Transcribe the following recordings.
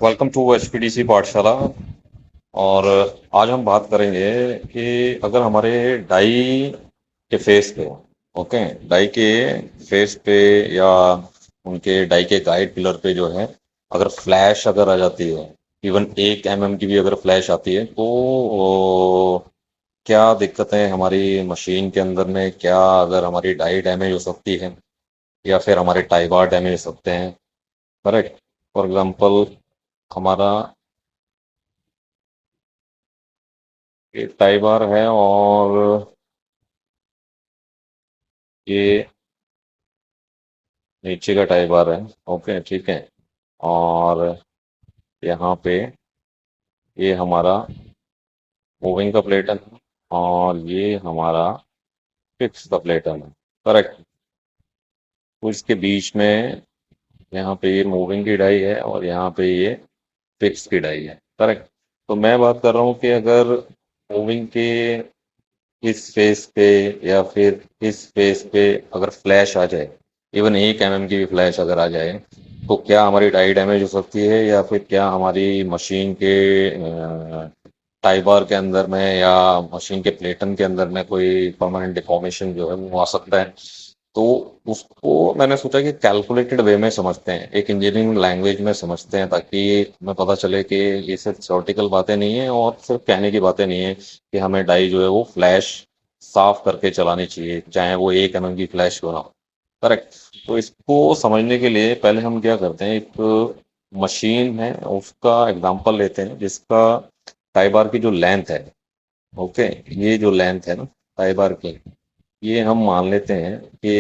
Welcome to HPDC पाठशाला। और आज हम बात करेंगे कि अगर हमारे डाई के फेस पे, ओके, डाई के फेस पे या उनके डाई के गाइड पिलर पे जो है, अगर फ्लैश अगर आ जाती है, इवन 1 mm की भी अगर फ्लैश आती है, तो क्या दिक्कतें हमारी मशीन के अंदर में, क्या अगर हमारी डाई डैमेज हो सकती है या फिर हमारे टाई बार डैमेज हो सकते हैं। करेक्ट। फॉर एग्जांपल, हमारा ये टाई बार है और ये नीचे का टाई बार है। ओके, ठीक है। और यहाँ पे ये हमारा मूविंग का प्लेटन है और ये हमारा फिक्स का प्लेटन है। करेक्ट। तो इसके बीच में यहाँ पे ये मूविंग की डाई है और यहाँ पे ये फिक्स की डाई है। करेक्ट। तो मैं बात कर रहा हूँ कि अगर मूविंग के इस फेस पे या फिर इस फेस पे अगर फ्लैश आ जाए, इवन 1 mm की भी फ्लैश अगर आ जाए, तो क्या हमारी डाई डैमेज हो सकती है या फिर क्या हमारी मशीन के टाई बार के अंदर में या मशीन के प्लेटन के अंदर में कोई परमानेंट डिफॉर्मेशन जो है वो आ सकता है। तो उसको मैंने सोचा कि कैलकुलेटेड वे में समझते हैं, एक इंजीनियरिंग लैंग्वेज में समझते हैं, ताकि हमें पता चले कि ये सिर्फ थ्योरेटिकल बातें नहीं है और सिर्फ कहने की बातें नहीं है कि हमें डाई जो है वो फ्लैश साफ करके चलानी चाहिए, चाहे वो 1 mm की फ्लैश क्यों ना हो। करेक्ट। तो इसको समझने के लिए पहले हम क्या करते हैं, एक मशीन है उसका एग्जांपल लेते हैं जिसका टाई बार की जो लेंथ है, ओके, ये जो लेंथ है ना टाई बार की, ये हम मान लेते हैं कि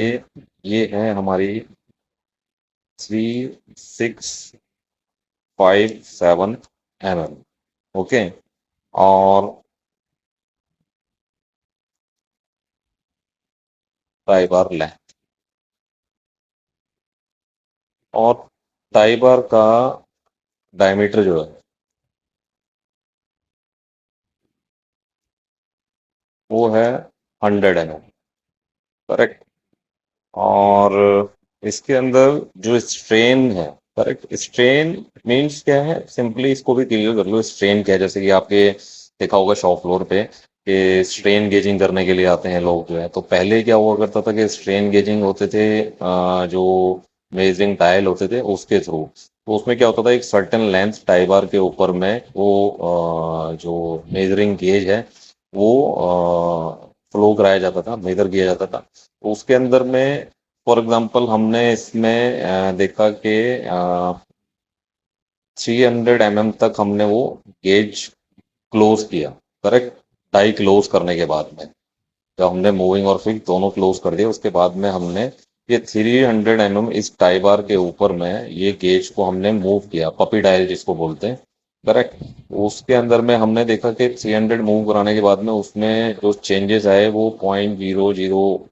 ये है हमारी 3657 mm। ओके। और टाई बार लेंथ और टाई बार का डायमीटर जो है वो है 100 mm। करेक्ट। और इसके अंदर जो स्ट्रेन है, करेक्ट, स्ट्रेन मीन्स क्या है, सिंपली इसको भी क्लियर कर लो। स्ट्रेन क्या है, जैसे कि आपके देखा होगा शॉप फ्लोर पे कि स्ट्रेन गेजिंग करने के लिए आते हैं लोग जो है, तो पहले क्या हुआ करता था कि स्ट्रेन गेजिंग होते थे जो मेजरिंग डायल होते थे उसके थ्रू। तो उसमें क्या होता था, एक सर्टेन लेंथ टाई बार के ऊपर में वो जो मेजरिंग गेज है वो फ्लो कराया जाता था, मेजर किया जाता था। तो उसके अंदर में फॉर एग्जांपल हमने इसमें देखा कि 300 mm तक हमने वो गेज क्लोज किया। करेक्ट। डाई क्लोज करने के बाद में जब हमने मूविंग और फिक्स दोनों क्लोज कर दिए, उसके बाद में हमने ये 300 mm इस टाई बार के ऊपर में ये गेज को हमने मूव किया, पपी डायल जिसको बोलते हैं। करेक्ट। उसके अंदर में हमने देखा कि 300 मूव कराने के बाद में उसमें जो चेंजेस आए वो 0.00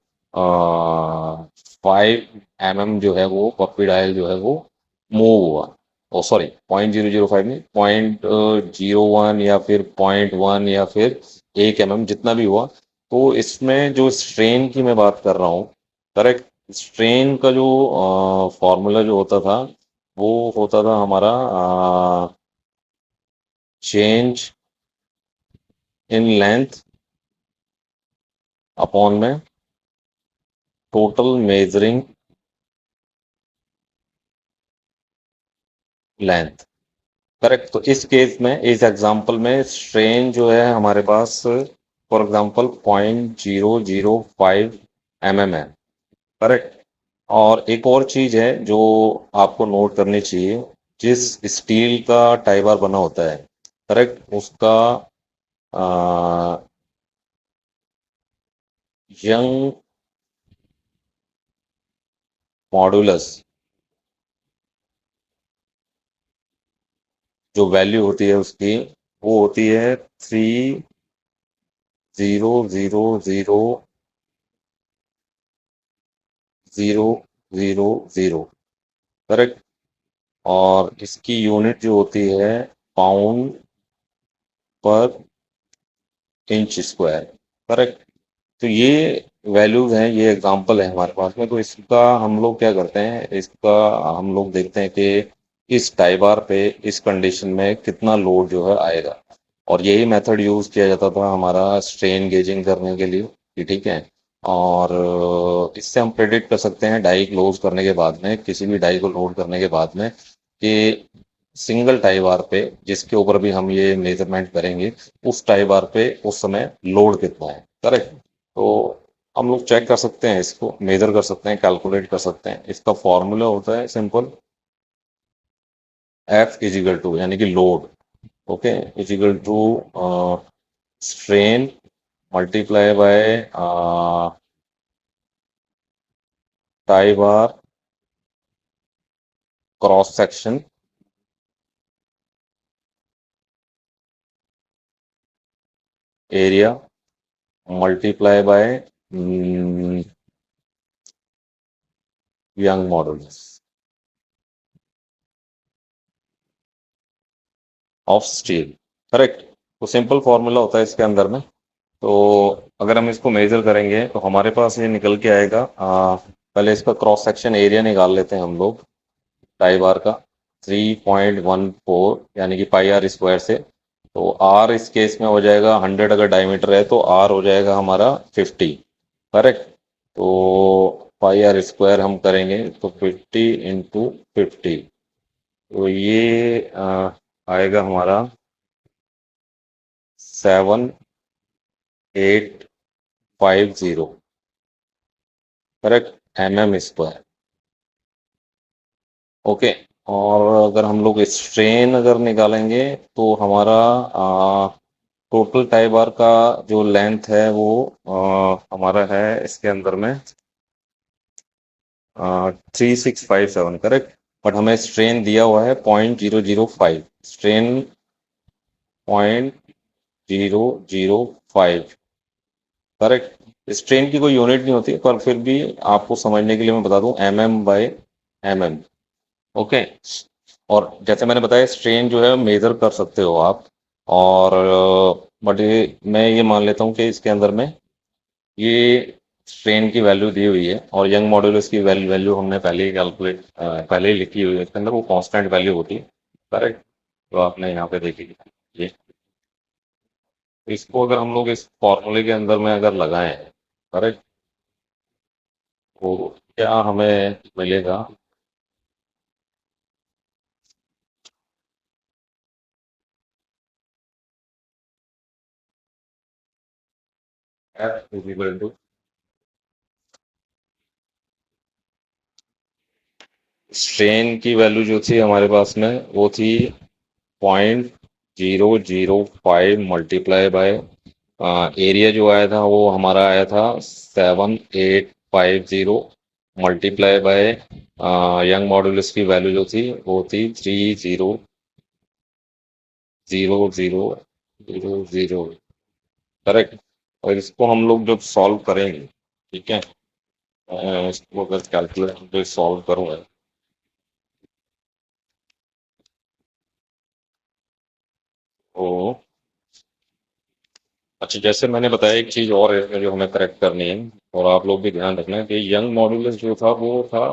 5 mm जो है वो पपी डायल जो है वो मूव हुआ। ओ सॉरी, 0.005 नहीं, 0.01 या फिर 0.1 या फिर 1 mm जितना भी हुआ। तो इसमें जो स्ट्रेन की मैं बात कर रहा हूँ, करेक्ट, स्ट्रेन का जो फॉर्मूला जो होता था वो होता था हमारा चेंज इन लेंथ अपॉन में टोटल मेजरिंग लेंथ। करेक्ट। तो इस केस में, इस एग्जांपल में स्ट्रेन जो है हमारे पास फॉर एग्जांपल 0.005 mm है। करेक्ट। और एक और चीज है जो आपको नोट करनी चाहिए, जिस स्टील का टाई बार बना होता है, करेक्ट, उसका यंग मॉडुलस जो वैल्यू होती है उसकी, वो होती है 3000000। करेक्ट। और इसकी यूनिट जो होती है पाउंड पर इंच स्क्वायर। करेक्ट। तो ये वैल्यूज हैं, ये एग्जांपल है हमारे पास में। तो इसका हम लोग क्या करते हैं, इसका हम लोग देखते हैं कि इस टाई बार पे इस कंडीशन में कितना लोड जो है आएगा। और यही मेथड यूज किया जाता था हमारा स्ट्रेन गेजिंग करने के लिए कि ठीक है। और इससे हम प्रेडिक्ट कर सकते हैं डाई क्लोज करने के बाद में, किसी भी डाई को लोड करने के बाद में, कि सिंगल टाई बार पे जिसके ऊपर भी हम ये मेजरमेंट करेंगे उस टाई बार पे उस समय लोड कितना है। करेक्ट। तो हम लोग चेक कर सकते हैं, इसको मेजर कर सकते हैं, कैलकुलेट कर सकते हैं। इसका फॉर्मूला होता है सिंपल, एफ इजिकल टू यानी कि load, okay, is equal to strain multiply by tie bar cross section area multiply by Young modulus of steel. Correct. तो सिंपल फॉर्मूला होता है इसके अंदर में। तो अगर हम इसको मेजर करेंगे तो हमारे पास ये निकल के आएगा, पहले इसका क्रॉस सेक्शन एरिया निकाल लेते हैं हम लोग टाई बार का, 3.14 यानी कि पाई आर स्क्वायर से। तो आर इस केस में हो जाएगा 100, अगर डायमीटर है तो आर हो जाएगा हमारा 50। करेक्ट। तो पाई आर स्क्वायर हम करेंगे तो 50 × 50, तो ये आएगा हमारा 7850। Correct, mm²। ओके। और अगर हम लोग स्ट्रेन अगर निकालेंगे तो हमारा टोटल टाई बार का जो लेंथ है वो हमारा है इसके अंदर में 3657। करेक्ट। बट हमें स्ट्रेन दिया हुआ है 0.005, स्ट्रेन 0.005। करेक्ट। स्ट्रेन की कोई यूनिट नहीं होती, पर फिर भी आपको समझने के लिए मैं बता दूं, mm/mm। ओके। और जैसे मैंने बताया स्ट्रेन जो है मेजर कर सकते हो आप। और बट मैं ये मान लेता हूँ कि इसके अंदर में ये स्ट्रेन की वैल्यू दी हुई है और यंग मॉड्यूलस की वैल्यू हमने पहले ही कैलकुलेट, पहले ही लिखी हुई है इसके अंदर, वो कांस्टेंट वैल्यू होती है। करेक्ट। तो आपने यहाँ पे देखी ये, इसको अगर हम लोग इस फॉर्मूले के अंदर में अगर लगाएं, करेक्ट, तो क्या हमें मिलेगा। एफ इक्वल टू, स्ट्रेन की वैल्यू जो थी हमारे पास में वो थी 0.005 मल्टीप्लाई बाय एरिया जो आया था वो हमारा आया था 7850 मल्टीप्लाई बाय यंग मॉडुलस की वैल्यू जो थी वो थी 300000। करेक्ट। और इसको हम लोग जब सॉल्व करेंगे, ठीक है, इसको अगर कैलकुलेट पे सॉल्व करूंगा तो, अच्छा, जैसे मैंने बताया एक चीज और है इसमें जो हमें करेक्ट करनी है, और आप लोग भी ध्यान रखना है कि यंग मॉडुलस जो था वो था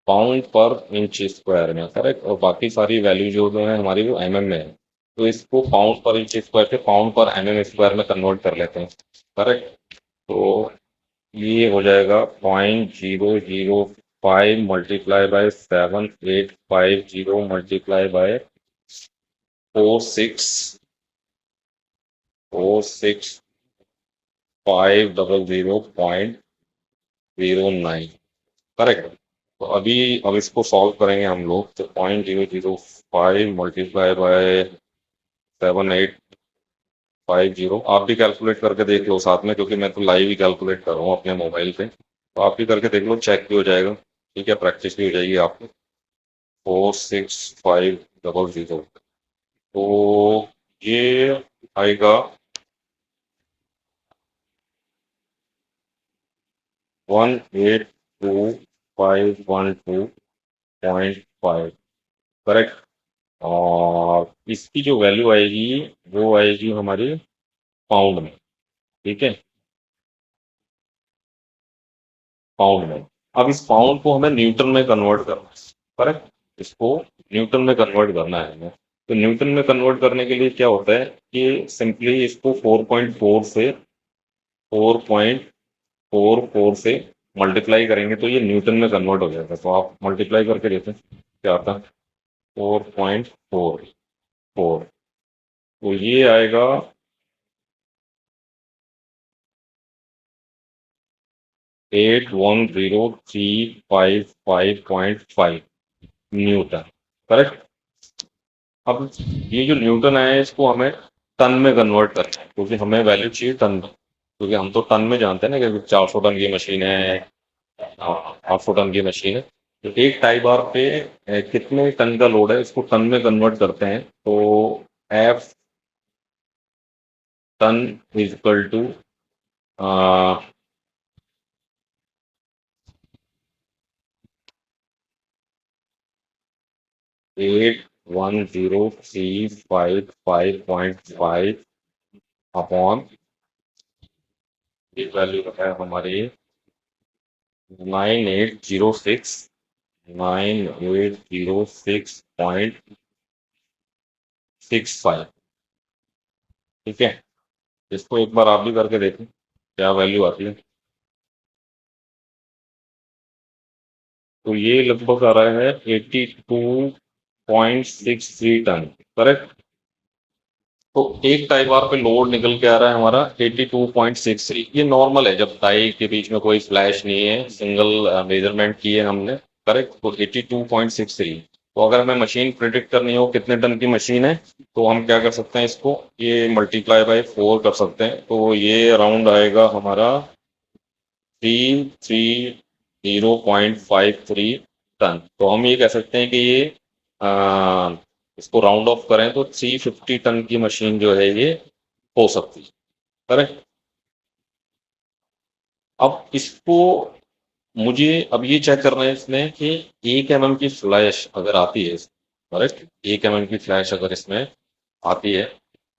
पाउंड पर इंच स्क्वायर में। करेक्ट। और बाकी सारी वैल्यू जो है हमारी वो एमएम में है, तो इसको पाउंड पर इंच स्क्वायर से पाउंड पर एमएम स्क्वायर में कन्वर्ट कर लेते हैं। करेक्ट। तो ये हो जाएगा 0.005 multiply by 7850 multiply by 4646,500.09। Correct. तो अभी अब इसको सॉल्व करेंगे हम लोग, तो 0.005 मल्टीप्लाई बाय 7850, आप भी कैलकुलेट करके देख लो साथ में, क्योंकि मैं तो लाइव ही कैलकुलेट कर रहा हूँ अपने मोबाइल पे, तो आप भी करके देख लो, चेक भी हो जाएगा। ठीक है, प्रैक्टिस भी हो जाएगी आपको। 46,500, तो ये आएगा 182,512.5। करेक्ट। और इसकी जो वैल्यू आएगी वो आएगी हमारी पाउंड में। ठीक है, पाउंड में। अब इस पाउंड को हमें न्यूटन में कन्वर्ट करना है। करेक्ट। इसको न्यूटन में कन्वर्ट करना है हमें। तो न्यूटन में कन्वर्ट करने के लिए क्या होता है कि सिंपली इसको 4.4 से 4.44 से मल्टीप्लाई करेंगे तो ये न्यूटन में कन्वर्ट हो जाएगा। तो आप मल्टीप्लाई करके देखें क्या आता है। 4.44, तो ये आएगा 810355.5 न्यूटन। करेक्ट। अब ये जो न्यूटन है इसको हमें टन में कन्वर्ट करना है, क्योंकि हमें वैल्यू चाहिए टन में, क्योंकि हम तो टन में जानते हैं ना कि 400 टन की मशीन है, 800 टन की मशीन है। तो एक टाई बार पे कितने टन का लोड है इसको टन में कन्वर्ट करते हैं। तो F ton is equal to 810355.5 upon value है हमारी 9806.65। ठीक है। इसको एक बार आप भी करके देखें क्या वैल्यू आती है। तो ये लगभग आ रहा है 82.63 टन। करेक्ट। तो एक टाई बार पे लोड निकल के आ रहा है हमारा 82.63। ये नॉर्मल है जब टाई के बीच में कोई फ्लैश नहीं है, सिंगल मेजरमेंट की है हमने। करेक्ट। तो 82.63। तो अगर हमें मशीन प्रिडिक्ट करनी हो कितने टन की मशीन है, तो हम क्या कर सकते हैं, इसको ये मल्टीप्लाई बाय 4 कर सकते हैं। तो ये अराउंड आएगा हमारा 330.53 टन। तो हम ये कह सकते हैं कि ये आ, इसको राउंड ऑफ करें तो 350 टन की मशीन जो है ये हो सकती है। करेक्ट। अब इसको मुझे अब ये चेक करना है इसमें कि 1 mm की फ्लैश अगर आती है। करेक्ट। 1 mm की फ्लैश अगर इसमें आती है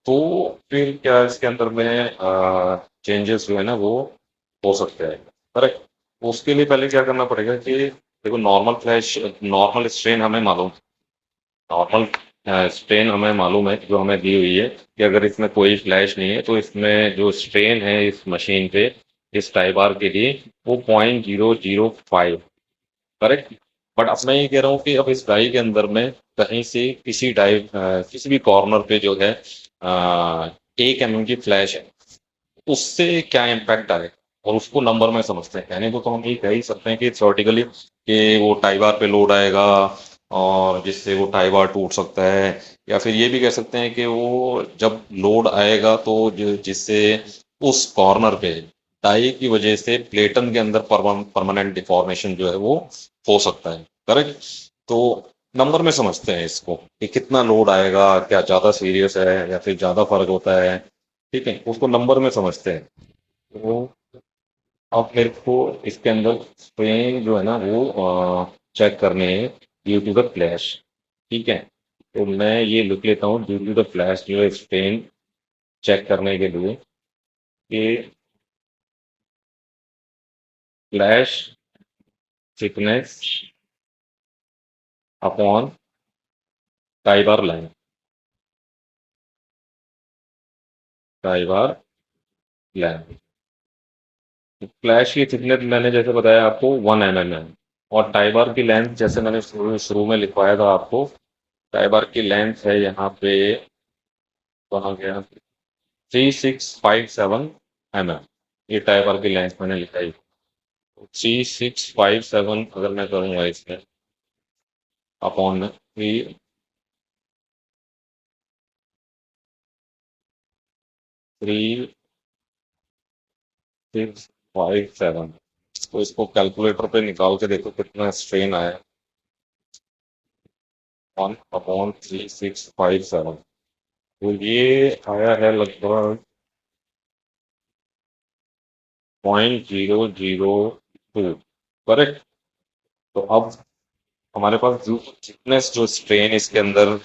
तो फिर क्या इसके अंदर में चेंजेस जो है ना वो हो सकते हैं। करेक्ट। उसके लिए पहले क्या करना पड़ेगा कि देखो, नॉर्मल फ्लैश, नॉर्मल स्ट्रेन हमें मालूम, नॉर्मल स्ट्रेन हमें मालूम है जो हमें दी हुई है कि अगर इसमें कोई फ्लैश नहीं है तो इसमें जो स्ट्रेन है इस मशीन पे, इस टाई बार के लिए, वो 0.005। करेक्ट। बट अब मैं ये कह रहा हूँ कि अब इस डाई के अंदर में कहीं से किसी भी कॉर्नर पे जो है 1 mm की फ्लैश है, उससे क्या इम्पैक्ट आएगा और उसको नंबर में समझते हैं। कहने को तो हम ये कह ही सकते हैं कि थ्योरेटिकली कि वो टाई बार पे लोड आएगा और जिससे वो टाई बार टूट सकता है। या फिर ये भी कह सकते हैं कि वो जब लोड आएगा तो जिससे उस कॉर्नर पे टाई की वजह से प्लेटन के अंदर परमानेंट डिफॉर्मेशन जो है वो हो सकता है। करेक्ट। तो नंबर में समझते हैं इसको कि कितना लोड आएगा, क्या ज्यादा सीरियस है या फिर ज्यादा फर्क होता है। ठीक है, उसको नंबर में समझते हैं। तो अब मेरे को इसके अंदर स्ट्रेन जो है ना वो चेक करने हैं ड्यू टू द फ्लैश। ठीक है। तो मैं ये लिख लेता हूँ ड्यू टू द फ्लैश जो है स्ट्रेन चेक करने के लिए कि flash thickness upon tie bar length. Tie bar length. Flash की थिकनेस मैंने जैसे बताया आपको 1 mm है। और टाई बार की लेंथ जैसे मैंने शुरू शुरू में लिखवाया था आपको, टाई बार की लेंथ है यहाँ पे, कहाँ गया, 3657 mm। ये टाई बार की लेंथ मैंने लिखाई। 3657 अगर मैं करूँगा इसमें अपॉन में 3657, तो इसको कैलकुलेटर पे निकाल के देखो कितना स्ट्रेन आया। 1/3657, तो ये आया है लगभग 0.002। करेक्ट। तो अब हमारे पास जो थिकनेस, जो स्ट्रेन इसके अंदर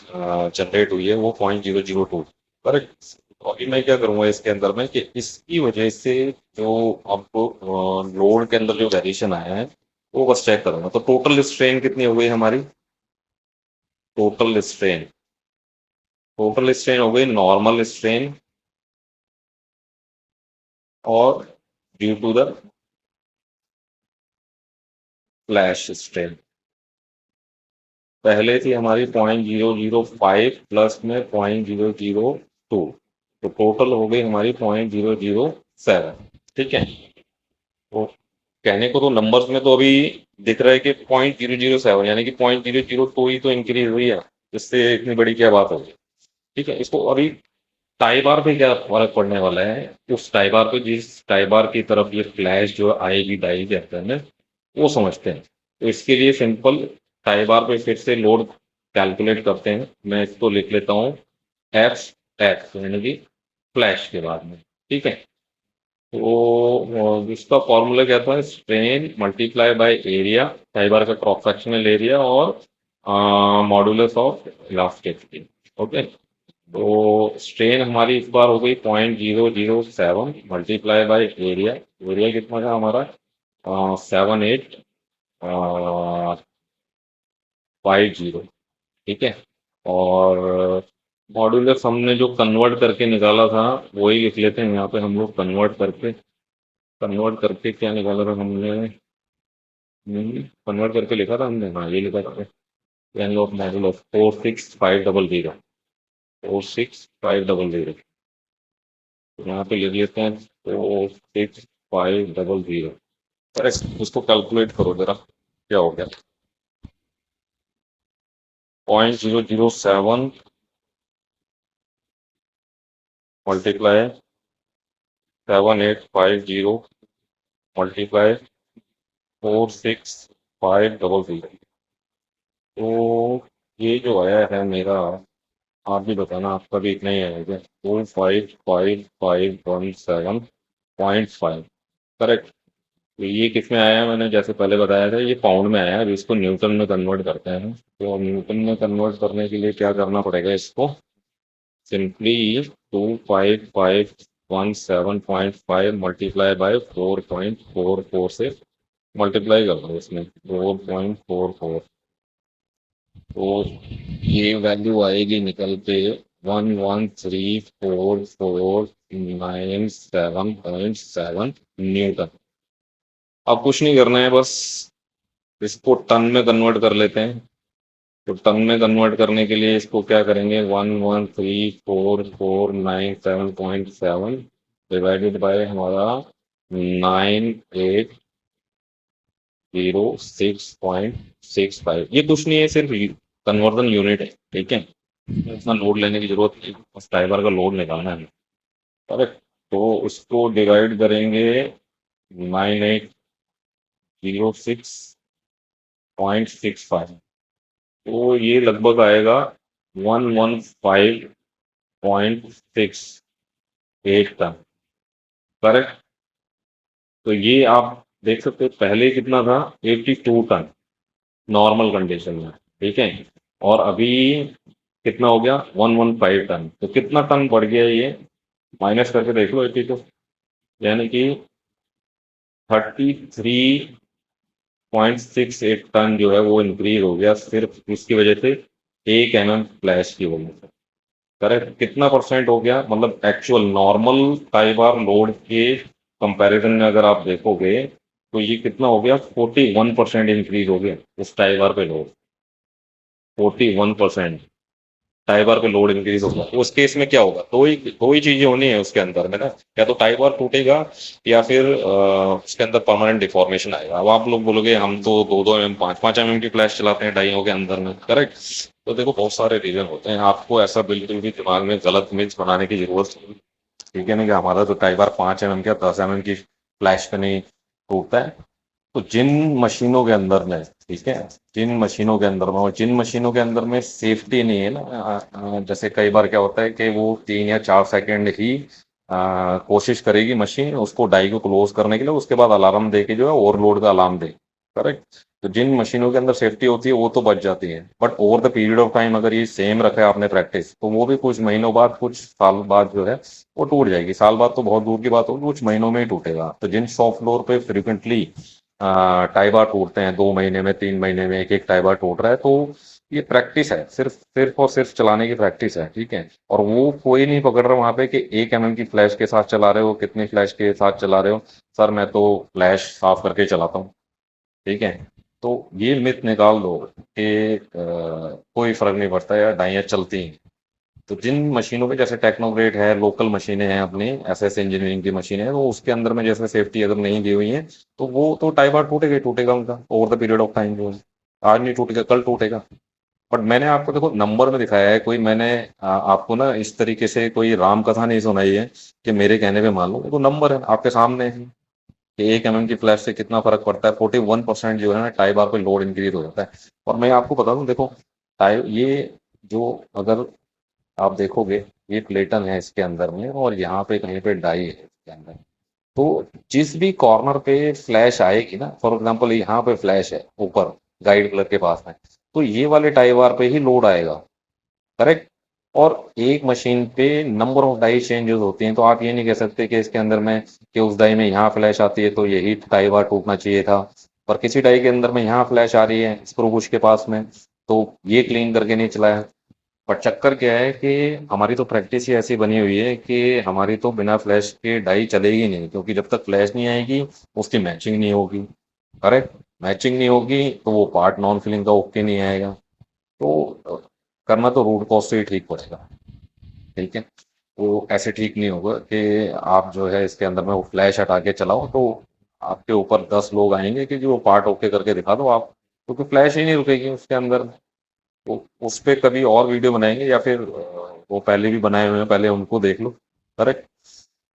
जनरेट हुई है वो 0.002। करेक्ट। तो अभी मैं क्या करूंगा इसके अंदर में कि इसकी वजह से जो आपको लोड के अंदर जो वेरिएशन आया है वो बस चेक करूंगा। तो टोटल स्ट्रेन कितनी हो गई हमारी, टोटल स्ट्रेन, टोटल स्ट्रेन हो गई नॉर्मल स्ट्रेन और due to the flash strain. पहले थी हमारी 0.005 प्लस में 0.002, तो टोटल हो गई हमारी 0.007। ठीक है, तो कहने को तो नंबर्स में तो अभी दिख रहा है कि 0.007 यानी कि 0.002 ही तो इंक्रीज हुई है, इससे इतनी बड़ी क्या बात होगी। ठीक है, इसको अभी टाई बार पे क्या फर्क पड़ने वाला है, उस टाई बार पे जिस टाई बार की तरफ ये फ्लैश जो आएगी डाई के अंदर में, वो समझते हैं। तो इसके लिए सिंपल टाई बार पे फिर से लोड कैलकुलेट करते हैं। मैं इसको लिख लेता हूँ एफ एक्स यानी कि फ्लैश के बाद में। ठीक है, तो इसका फॉर्मूला क्या था, strain multiply by area, tie bar का क्रॉस सेक्शनल एरिया और मॉडुलस ऑफ इलास्टिसिटी। ओके, तो स्ट्रेन हमारी इस बार हो गई 0.007 मल्टीप्लाई बाय एरिया, एरिया कितना था हमारा 7850। ठीक है, और मॉड्यूलस हमने जो कन्वर्ट करके निकाला था वही लिख लेते हैं यहाँ पे हम लोग। कन्वर्ट करके क्या निकाला था हमने, कन्वर्ट करके लिखा था हमने, हाँ ये लिखा था, मॉड्यूलस 46500, 46500। यहाँ पे लिख लेते हैं 46500। करेक्ट, उसको कैलकुलेट करो जरा क्या हो गया। 0.007 मल्टीप्लाई 7850 मल्टीप्लाई 46500। तो ये जो आया है मेरा, आप भी बताना आपका भी इतना ही आएगा, 45517.5। करेक्ट, तो ये किस में आया है, मैंने जैसे पहले बताया था ये पाउंड में आया है। अभी इसको न्यूटन में कन्वर्ट करते हैं, तो न्यूटन में कन्वर्ट करने के लिए क्या करना पड़ेगा, इसको सिंपली 25517.5 मल्टीप्लाई बाय 4.44 से मल्टीप्लाई कर दो इसमें 4.44, तो ये वैल्यू आएगी निकल के 1134497.7 न्यूटन। अब कुछ नहीं करना है, बस इसको टन में कन्वर्ट कर लेते हैं। तो टन में कन्वर्ट करने के लिए इसको क्या करेंगे, 1134497.7 डिवाइडेड बाय हमारा 9806.65। ये कुछ नहीं है, सिर्फ कन्वर्जन यूनिट है। ठीक है, इतना लोड लेने की जरूरत नहीं, बस ड्राइवर का लोड निकालना है। करेक्ट, तो उसको डिवाइड करेंगे 9806.65, तो ये लगभग आएगा 115.68 टन। करेक्ट, तो ये आप देख सकते हो पहले कितना था, 82 टन नॉर्मल कंडीशन में। ठीक है, और अभी कितना हो गया, 115 टन। तो कितना टन बढ़ गया ये, माइनस करके देख लो 82, यानी कि 33.68 टन जो है वो इंक्रीज हो गया सिर्फ इसकी वजह से, 1 mm फ्लैश की वजह से। करेक्ट, कितना परसेंट हो गया, मतलब actual normal tie bar load के कंपैरिजन में अगर आप देखोगे तो ये कितना हो गया, 41% इंक्रीज हो गया इस टाई बार पे लोड। 41% टाई बार पे लोड इंक्रीज होगा, तो उस केस में क्या होगा, दो ही चीजें होनी है उसके अंदर में ना, या तो टाई बार टूटेगा या फिर उसके अंदर परमानेंट डिफॉर्मेशन आएगा। अब आप लोग बोलोगे हम तो 2-2 mm 5-5 mm की फ्लैश चलाते हैं डाइयों के अंदर में। करेक्ट, तो देखो बहुत सारे रीजन होते हैं, आपको ऐसा बिल्कुल भी दिमाग में गलत इमेज बनाने की जरूरत नहीं। ठीक है ना, कि हमारा तो टाई बार 5 mm क्या 10 mm की फ्लैश पे नहीं टूटता है। तो जिन मशीनों के अंदर में, ठीक है, जिन मशीनों के अंदर में, और जिन मशीनों के अंदर में सेफ्टी नहीं है ना, जैसे कई बार क्या होता है कि वो 3 या 4 सेकंड ही कोशिश करेगी मशीन उसको डाई को क्लोज करने के लिए, उसके बाद अलार्म दे के जो है ओवरलोड का अलार्म दे। करेक्ट, तो जिन मशीनों के अंदर सेफ्टी होती है वो तो बच जाती है, but over the period of time अगर ये सेम रखा है आपने प्रैक्टिस, तो वो भी कुछ महीनों बाद कुछ साल बाद जो है वो टूट जाएगी। साल बाद तो बहुत दूर की बात होगी, कुछ महीनों में ही टूटेगा। तो जिन शॉप फ्लोर पे फ्रिक्वेंटली टाई बार टूटते हैं, 2 महीने में 3 महीने में एक एक टाई बार टूट रहा है, तो ये प्रैक्टिस है, सिर्फ सिर्फ और सिर्फ चलाने की प्रैक्टिस है, ठीक है। और वो कोई नहीं पकड़ रहा वहां पे कि 1 mm की फ्लैश के साथ चला रहे हो, कितनी फ्लैश के साथ चला रहे हो। सर मैं तो फ्लैश साफ करके चलाता हूँ, ठीक है। तो ये मिथ निकाल दो कि कोई फर्क नहीं पड़ता या डाइयाँ चलती हैं। तो जिन मशीनों पे जैसे टेक्नोग्रेड है, लोकल मशीनें हैं अपनी, एसएस इंजीनियरिंग की मशीनें हैं, तो उसके अंदर में जैसे सेफ्टी अगर नहीं दी हुई है, तो वो तो टाई बार टूटेगा ही टूटेगा उनका over the period of time जो है। आज नहीं टूटेगा कल टूटेगा। बट मैंने आपको देखो नंबर में दिखाया है, कोई मैंने आपको ना इस तरीके से कोई राम कथा नहीं सुनाई है कि मेरे कहने पे मान लो। देखो नंबर है आपके सामने है कि 1 mm की फ्लैश से कितना फर्क पड़ता है। 41% जो है ना टाई बार पे लोड इंक्रीज हो जाता है। और मैं आपको बता दूं, देखो टाई ये जो, अगर आप देखोगे, ये प्लेटन है इसके अंदर में और यहाँ पे कहीं पे डाई है इसके अंदर। तो जिस भी कॉर्नर पे फ्लैश आएगी ना, फॉर एग्जांपल यहाँ पे फ्लैश है ऊपर गाइड कलर के पास में, तो ये वाले टाई बार पे ही लोड आएगा, करेक्ट। और एक मशीन पे नंबर ऑफ डाई चेंजेस होती हैं, तो आप ये नहीं कह सकते कि इसके अंदर में कि उस डाई में यहाँ फ्लैश आती है तो यही टाई बार टूटना चाहिए था, पर किसी डाई के अंदर में यहाँ फ्लैश आ रही है स्क्रू बुश के पास में, तो ये क्लीन करके नहीं चलाया। पर चक्कर क्या है कि हमारी तो प्रैक्टिस ही ऐसी बनी हुई है कि हमारी तो बिना फ्लैश के डाई चलेगी नहीं, क्योंकि जब तक फ्लैश नहीं आएगी उसकी मैचिंग नहीं होगी, करेक्ट। मैचिंग नहीं होगी तो वो पार्ट नॉन फिलिंग का ओके नहीं आएगा। तो करना तो रूट कॉज से ही ठीक पड़ेगा, ठीक है। तो ऐसे ठीक नहीं होगा कि आप जो है इसके अंदर में वो फ्लैश हटा के चलाओ, तो आपके ऊपर 10 लोग आएंगे कि वो पार्ट ओके करके दिखा दो आप, क्योंकि फ्लैश ही नहीं रुकेगी उसके अंदर। तो उस पे कभी और वीडियो बनाएंगे, या फिर वो पहले भी बनाए हुए हैं, पहले उनको देख लो, करेक्ट।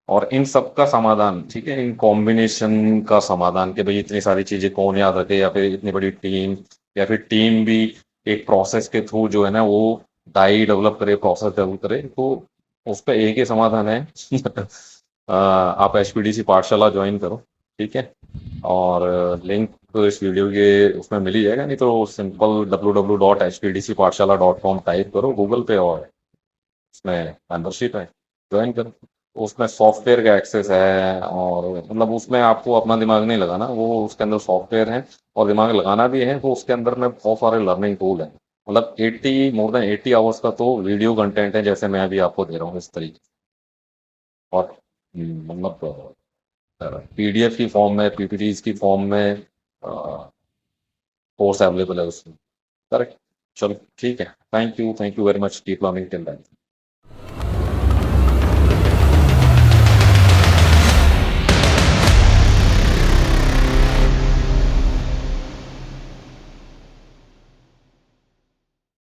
और इन सब का समाधान, ठीक है, इन कॉम्बिनेशन का समाधान कि भाई इतनी सारी चीजें कौन याद रखे, या फिर इतनी बड़ी टीम, या फिर टीम भी एक प्रोसेस के थ्रू जो है ना वो डाई डेवलप करे, प्रोसेस डेवलप करे, तो उस पर एक ही समाधान है आप एचपीडीसी पाठशाला ज्वाइन करो, ठीक है। और लिंक तो इस वीडियो के उसमें मिल ही जाएगा, नहीं तो सिंपल www.hpdcpathshala.com टाइप करो गूगल पे, और उसमें मेंबरशिप है, ज्वाइन करो। तो उसमें सॉफ्टवेयर का एक्सेस है, और मतलब उसमें आपको अपना दिमाग नहीं लगाना, वो उसके अंदर सॉफ्टवेयर है। और दिमाग लगाना भी है तो उसके अंदर में बहुत सारे लर्निंग टूल है। मतलब 80 मोर देन 80 आवर्स का तो वीडियो कंटेंट है, जैसे मैं अभी आपको दे रहा हूँ इस तरीके से। और मतलब पीडीएफ की फॉर्म में, पीपीटीज की फॉर्म में कोर्स अवेलेबल है उसमें, करेक्ट। चलो ठीक है, thank you very much, keep learning till then.